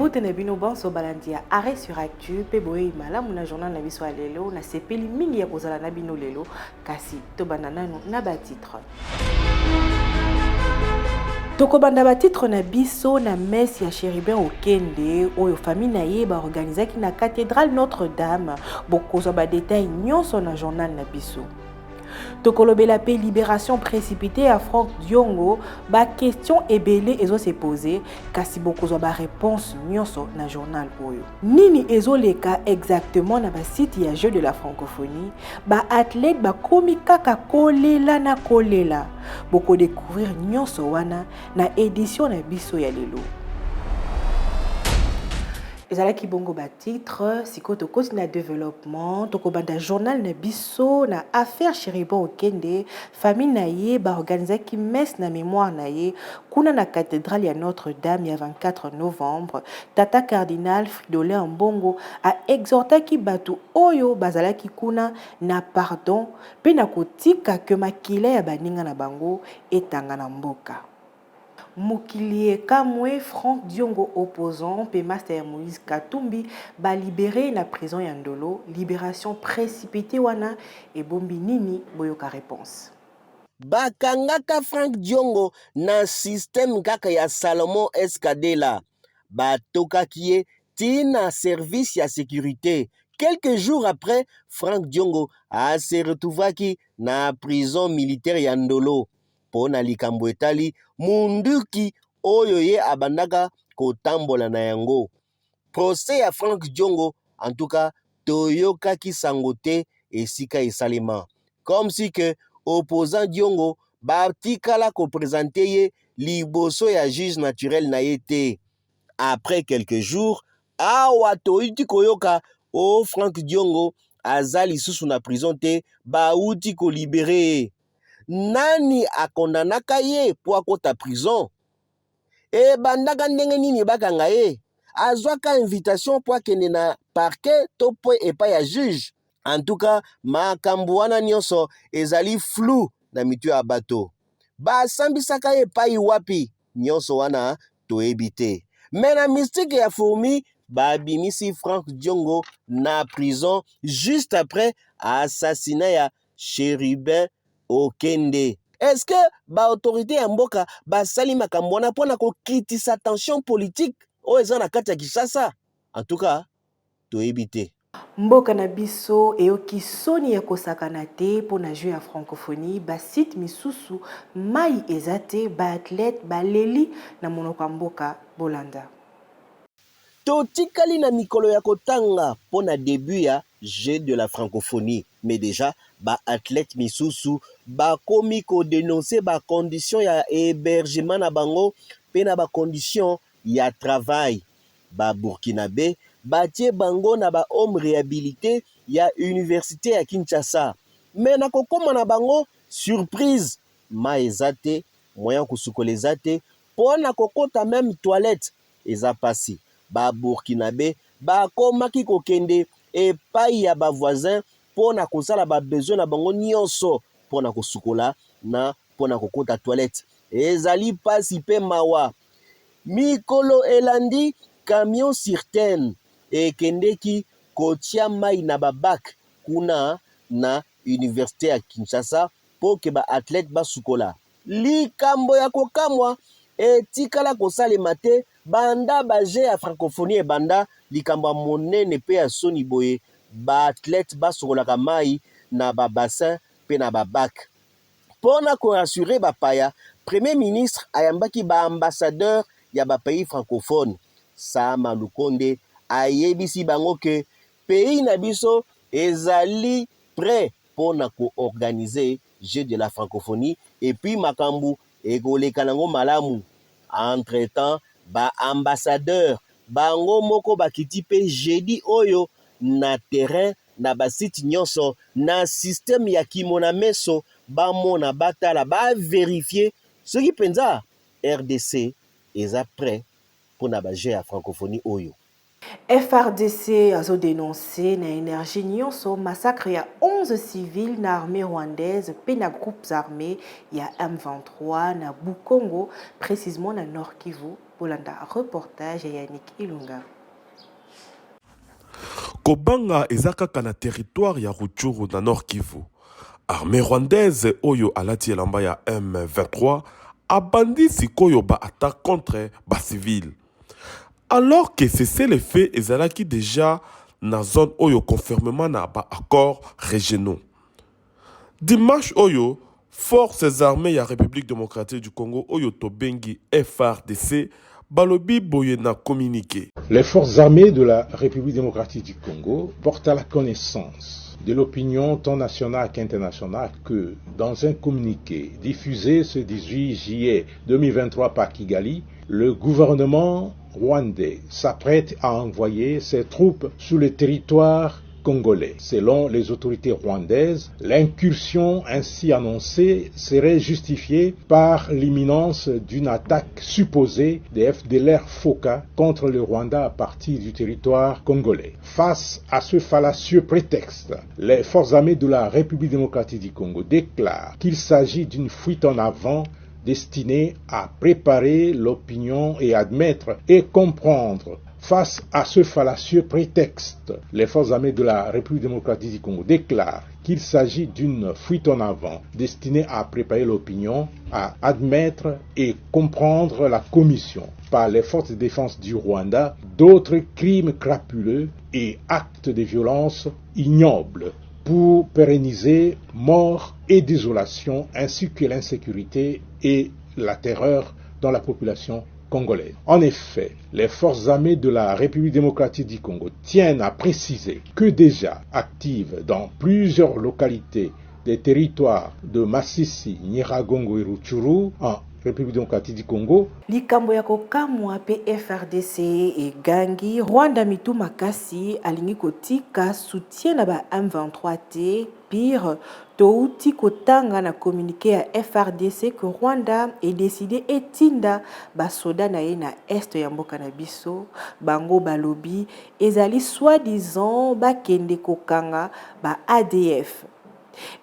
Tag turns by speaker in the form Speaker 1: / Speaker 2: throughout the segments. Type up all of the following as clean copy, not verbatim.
Speaker 1: Mbote na bino banso balandia arrêt sur actu pe boye malamu na journal na biso lelo na sepeli mingi ya kozala na bino lelo kasi to bananano na ba titre. Tokobanda ba titre na biso na messe ya Chérubin Okende oyo famille na ye ba organisaki na cathédrale Notre-Dame bokozwa ba détail nyonso na journal na biso. Tokolobela pe libération précipitée à Franck Diongo, ba question ebele ezo se poser kasi bokozwa ba réponse nyonso na journal oyo. Nini ezo leka exactement na ba site ya jeu de la francophonie, ba athlète ba komi kaka kolela na kolela. Boko découvrir nyonso wana na édition na biso ya lelo. Ezalaki bongo ba titre siko to continue na développement tokobanda journal na biso na affaire Chérubin Okende famille na ye ba organisaki messe na mémoire na ye kuna na cathédrale ya Notre-Dame ya 24 novembre tata cardinal Fridolin Mbongo a exhortaki batu oyo bazalaki kuna na pardon pe na kotika ke makila ya baninga na bango etanga na mboka. Mokilie Kamwe Franck Diongo opposant pe Master Moïse Katumbi ba libéré na prison ya Ndolo, libération précipitée wana et bombi nini boyoka réponse.
Speaker 2: Bakangaka Franck Diongo na système kaka ya Salomon Escadela. Batoka kie tina service ya sécurité. Quelques jours après, Franck Diongo a se retrouvaki na prison militaire ya Ndolo. Pona likambo etali munduki oyo ye abandaka kotambola na yango. Procès ya Franck Diongo en tout cas toyoka ki sangote esika esalema. Comme si que opposant Diongo batikala ko présenter ye liboso ya juge naturel na yete. Après quelques jours, awa toiti koyoka o Franck Diongo azali susu na prison te ba uti ko libéré. Nani akondanaka ye po akota prison? E bandaka ndenge nini bakanga ye? Azwaka invitation po akende na parquet to po epai ya juge. En tout cas, makambo wana nyonso ezali flou na mitu ya bato. Basambisaka ye epai wapi nyonso wana toyebi te. Mais na mystique ya fourmi babimisi Franck Diongo na prison juste après assassinat ya Chérubin Okende. Est-ce que ba autorité ya mboka basali makambo wana pona ko kitisa tension politique o eza na kati ya Kinshasa? En tout cas, toyebi te.
Speaker 1: Mboka na biso eyoki soni ya kosakana te pona jeu ya francophonie ba site misusu mai ezate ba athlète ba leli na monoko ya mboka bolanda.
Speaker 2: Totikali na mikolo ya kotanga pona début ya jeu de la francophonie. Mais déjà, ba athlète misusu ba komi ko dénoncer ba condition ya hébergement na bango pe na ba condition ya travail. Ba burkinabé batie bango na ba homme réhabilité ya université ya Kinshasa. Mais na kokoma na bango surprise ma ezate moyen kusukola ezate pona kokota même toilette eza pasi. Ba burkinabé ba komaki kokende epai ya ba voisin pona kosala ba besoin na bango nyonso pona kosukola na pona kokota toilette. Ezali pasi pe mawa. Mikolo elandi camion certaine ekendeki kotia mai na babak kuna na université ya Kinshasa po ke ba athlète basukola. Likambo ya kokamwa etikala kosalema te banda baje ya francophonie ebanda likambo ya monene pe ya soni boye ba athlète basukolaka mai na ba bassin pe na babak. Pona ko rassurer bapaya, premier ministre ayambaki ba ambassadeur ya ba pays francophone. Sama Lukonde ayebisi bango ke pays na biso ezali prêt pona ko organiser jeu de la francophonie et puis makambu ekoleka nango malamu. Entre-temps, ba ambassadeur bango moko bakiti pe jeudi oyo na terrain na ba site nyonso na système ya kimona meso bamona batala ba vérifier soki penza RDC eza prêt pour na ba jeu ya francophonie oyo.
Speaker 1: FRDC a dénoncé na énergie nyonso massacre ya 11 civils na armée rwandaise pe na groupes armés ya M23 na Bukongo précisément na Nord Kivu Bolanda reportage ya Yannick Ilunga.
Speaker 3: Kobanga ezakaka na territoire ya Rutshuru na Nord Kivu. Armée rwandaise oyo alati elamba ya M23 abandi sikoyo ba attaque contre ba civil. Alors que cessez les faits ezalaki déjà na zone oyo conformément na ba accords régionaux. Dimanche oyo forces armées ya République démocratique du Congo oyo tobengi FARDC balobi boye na communiqué.
Speaker 4: Les forces armées de la République démocratique du Congo portent à la connaissance de l'opinion tant nationale qu'internationale que, dans un communiqué diffusé ce 18 juillet 2023 par Kigali, le gouvernement rwandais s'apprête à envoyer ses troupes sur le territoire congolais. Selon les autorités rwandaises, l'incursion ainsi annoncée serait justifiée par l'imminence d'une attaque supposée des FDLR FOCA contre le Rwanda à partir du territoire congolais. Face à ce fallacieux prétexte, les forces armées de la République démocratique du Congo déclarent qu'il s'agit d'une fuite en avant destinée à préparer l'opinion et admettre et comprendre. Face à ce fallacieux prétexte, les forces armées de la République démocratique du Congo déclarent qu'il s'agit d'une fuite en avant destinée à préparer l'opinion, à admettre et comprendre la commission par les forces de défense du Rwanda d'autres crimes crapuleux et actes de violence ignobles pour pérenniser mort et désolation ainsi que l'insécurité et la terreur dans la population congolaise. En effet, les forces armées de la République démocratique du Congo tiennent à préciser que déjà actives dans plusieurs localités des territoires de Masisi, Nyiragongo et Rutshuru en République démocratique du Congo.
Speaker 1: Likambo ya kokamwa pe FRDC et Gangi, Rwanda mitu makasi alingi kotika soutien na ba M23 te. Pire, touti kotanga na communiqué à FRDC que Rwanda est décidé etinda ba soda na ye na est ya mboka na biso, bango balobi ezali soi-disant ba kende kokanga ba ADF.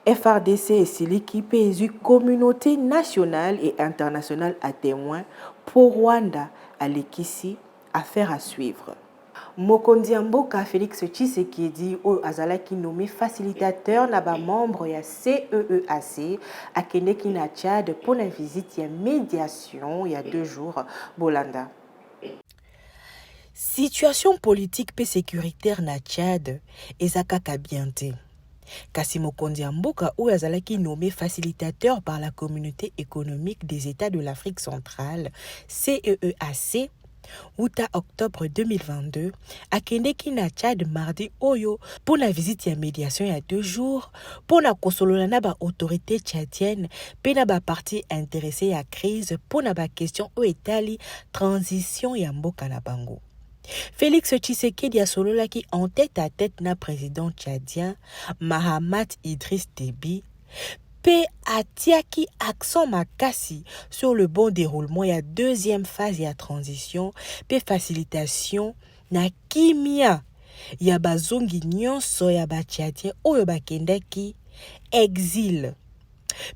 Speaker 1: FRDC est celui qui pèse une communauté nationale et internationale à témoin pour Rwanda à l'Ekisi, affaire à suivre. Mokondi Mboka Félix Tshisekedi ou azalaki nommé facilitateur na ba membre ya CEEAC à Kendeki na Tchad pour la visite ya médiation il y a 2 jours Bolanda. Situation politique et sécuritaire na Tchad ezaka kabiante. Kasi Mokondi Mboka ou azalaki nommé facilitateur par la communauté économique des États de l'Afrique centrale, CEEAC, Outa octobre 2022, à Kendeki na Tchad mardi Oyo, pour la visite et la médiation il y a 2 jours, pour la consolona ba autorité tchadienne, pena ba parti intéressé à crise, pour na ba question au Italie, transition ya mboka na bango. Félix Tshisekedi a sololaki en tête à tête na président tchadien Mahamat Idriss Déby pe atiaki accent makasi sur le bon déroulement ya 2e phase ya transition pe facilitation na kimia ya bazongi nyonso ya batchadien oyo bakendaki exil.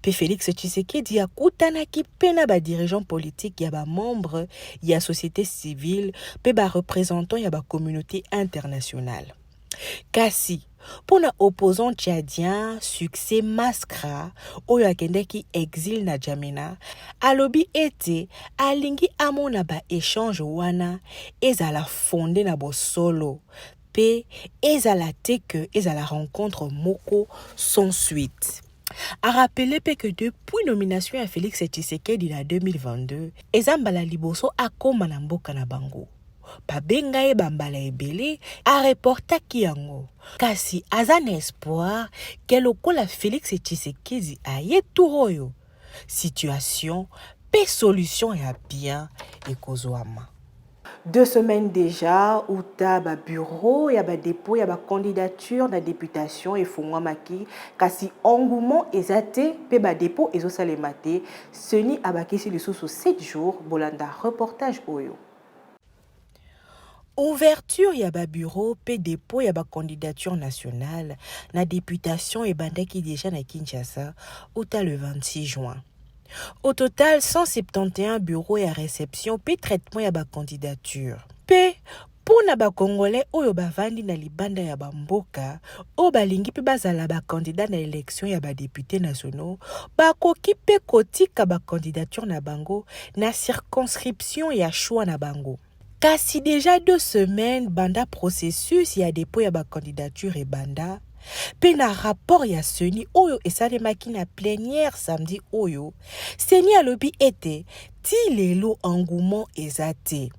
Speaker 1: Pe Félix Tshisekedi a kutanaki pena ba dirigeant politique ya ba membre ya société civile pe ba représentant ya ba communauté internationale. Kasi pona opposant tchadien succès Maskra oyo akendeki exil na Jamena alobi ete alingi amona ba échange wana ezala fondé na bosolo pe ezala te que ezala rencontre moko sans suite. A rappelé que depuis nomination à Félix Tshisekedi en 2022, ezambala liboso akoma na mboka na bango. Babenga e bambala ebele a reportaki yango. Kasi azan espoir que lokola Félix Tshisekedi aye turoyo. Situation pe solution ya bien ekozwama. 2 semaines déjà, où ta ba bureau, ya ba dépôt, ya ba candidature na députation et fungwamaki, kasi engouement ezate pe ba dépôt ezo salemate, seni abakisi lisusu 7 jours, Bolanda reportage oyo. Ouverture ya ba bureau pe dépôt ya ba candidature nationale na députation et bandaki déjà na Kinshasa, uta le 26 juin. Au total, 171 bureaux et réception pe traitement ya ba candidature. Pe pona ba congolais oyo bavandi na libanda ya bamboka oyo balingi pe bazala ba candidat na élection ya ba députés nationaux bakoki pe kotika ba candidature na bango na circonscription ya choix na bango. Kasi déjà 2 semaines banda processus ya dépôt ya ba candidature et banda pe na rapport ya Seni oyo esalemaki na plénière samedi oyo Seni alobi ete ti lelo engouement eza te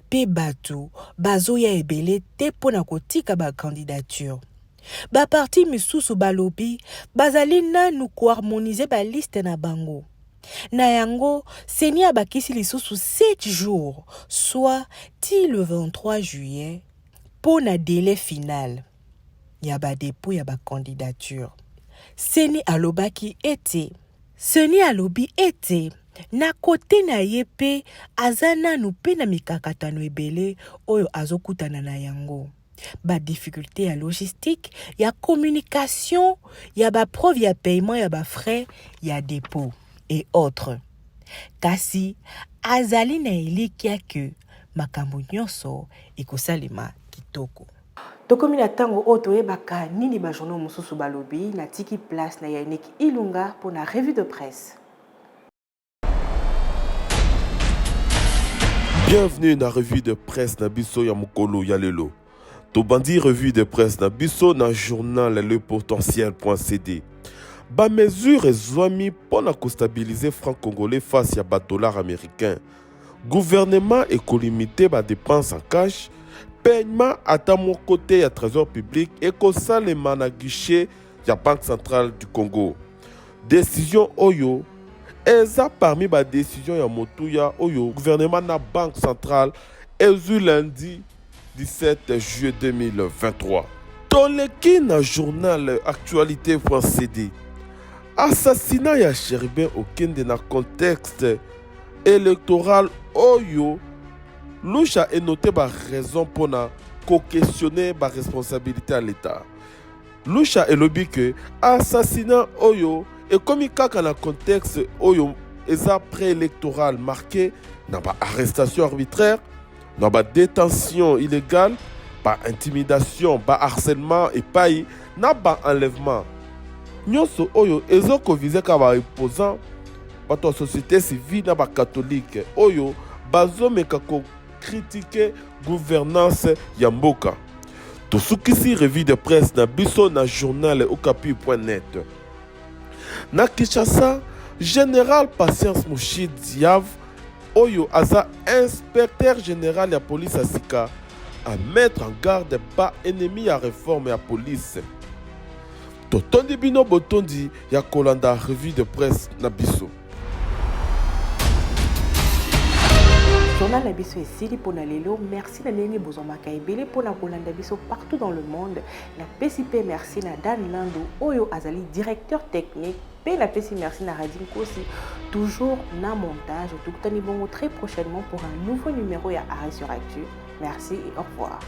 Speaker 1: pe bato bazoya ebele te pona kotika ba candidature. Ba parti misusu balobi bazali nanu koharmonize ba liste na bango. Na yango, Seni abakisi lisusu 7 jours, soit ti le 23 juillet, pona délai final. Ya ba dépôt ya ba candidature. Seni alobi ete na kote na ye pe aza nanu pe na mikakatano ebele oyo azokutana na yango. Ba difficulté ya logistique, ya communication, ya ba preuve ya paiement ya ba frais ya dépôt et autres. Kasi azali na elikia ke makambo nyonso ekosalema kitoko. Tokomi na tango oyo toyebaka nini bajournaux mosusu balobi na tiki place na Yannick Ilunga pour la revue de presse.
Speaker 3: Bienvenue na revue de presse na biso ya mokolo ya lelo. Tobandi revue de presse na biso na journal Le Potentiel.cd. Ba mesure ezwami pona kostabiliser franc congolais face ya ba dollar américain. Gouvernement ekolimité ba dépenses en cash. Paiement ata mon côté ya trésor public et kosalema na guichet ya Banque centrale du Congo. Décision oyo eza parmi ba décision ya motuya oyo gouvernement na Banque centrale ezu lundi 17 juillet 2023. Toleki na journal actualité.cd. Assassinat ya Chéribin Okende na contexte électoral oyo Loucha est noté par raison pour questionner la responsabilité à l'État. Loucha est lobby que assassinat oyo et comme il y a un contexte oyo est préélectoral marqué dans ba arrestation arbitraire, dans ba détention illégale, par intimidation, par harcèlement et pas na ba enlèvement. Nyonso oyo ezoko visé ka ba opposant ba société civile na ba catholique oyo bazomeka ko critiquer gouvernance Yamboka. Tosukisi revue de presse na biso na journal okapi.net. Na Kinshasa, général Patience Mouchid Diav oyo aza inspecteur général ya police asika à mettre en garde pas ennemi ya réforme ya police. Totondi bino botondi ya kolanda revue de presse na biso.
Speaker 1: Journal Nabiso et Sili pour Nalelo, merci Nanene Bozomaka Ebele pour la Rolanda Biso partout dans le monde. La PCP merci na Dan Lando Oyo Azali, directeur technique. P la PCP merci na Radin Kosi, toujours na montage. Tout le temps, très prochainement pour un nouveau numéro à Arrêt sur Actu. Merci et au revoir.